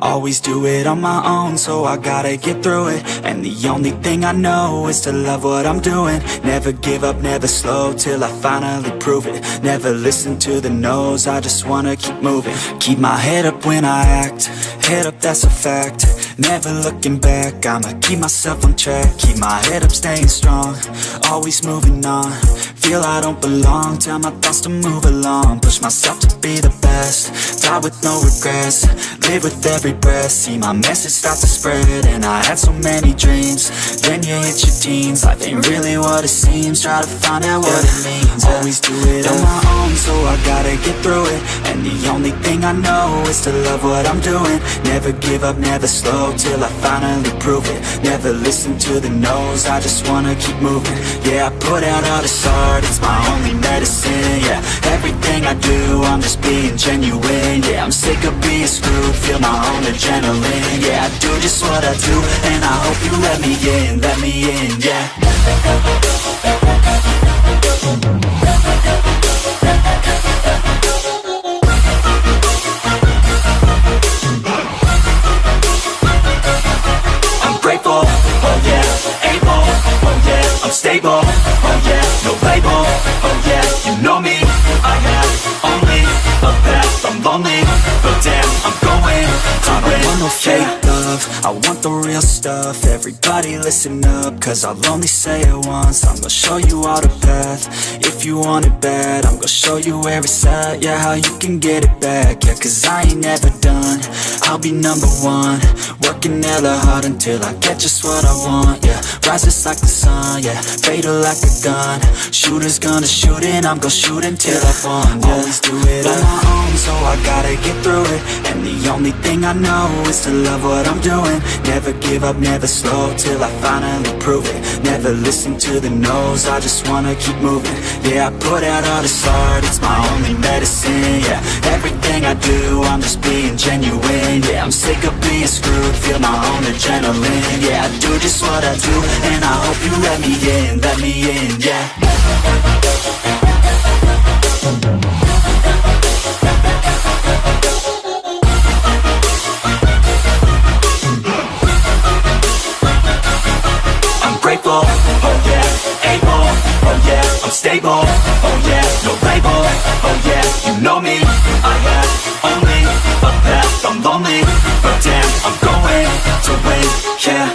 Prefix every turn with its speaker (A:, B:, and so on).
A: Always do it on my own, so I gotta get through it. And the only thing I know is to love what I'm doing. Never give up, never slow, till I finally prove it. Never listen to the no's, I just wanna keep moving. Keep my head up when I act, head up, that's a fact. Never looking back, I'ma keep myself on track. Keep my head up, staying strong, always moving on. Feel I don't belong, tell my thoughts to move along. Push myself to be the best, die with no regrets. Live with every breath, see my message start to spread. And I had so many dreams, then you hit your teens. Life ain't really what it seems, try to find out what it means. Always do it on my own, so I gotta get through it. And the only thing I know is to love what I'm doing. Never give up, never slow, till I finally prove it. Never listen to the no's, I just wanna keep moving. Yeah, I put out all this art, it's my only medicine. Yeah, everything I do, I'm just being genuine. Yeah, I'm sick of being screwed, feel my own adrenaline. Yeah, I do just what I do, and I hope you let me in, yeah. I'm grateful, oh yeah, able, oh yeah, I'm stable, oh yeah, no label, oh yeah, you know me, I have only a path, I'm lonely, but damn, I'm going to win. I don't want no fake love, I want the real stuff. Everybody listen up, cause I'll only say it once. I'm gonna show you all the path, if you want it bad. I'm gonna show you where it's at, yeah, how you can get it back. Yeah, cause I ain't never done, I'll be number one. Working hella hard until I get just what I want, yeah. Rises like the sun, yeah, fatal like a gun. Shooter's gonna shoot and I'm gonna shoot until I won, yeah. Always do it on my own, so I gotta get through it. And the only thing I know is to love what I'm doing. Never give up, never slow, till I finally prove it. Never listen to the no's, I just wanna keep moving. Yeah, I put out all this art, it's my only medicine. Yeah, everything I do, I'm just being genuine. Yeah, I'm sick of being screwed, feel my own adrenaline. Yeah, I do just what I do, and I hope you let me in, yeah. Grateful, oh yeah, able, oh yeah, I'm stable, oh yeah, no label, oh yeah, you know me, I have only a path, I'm lonely, but damn, I'm going to win, yeah.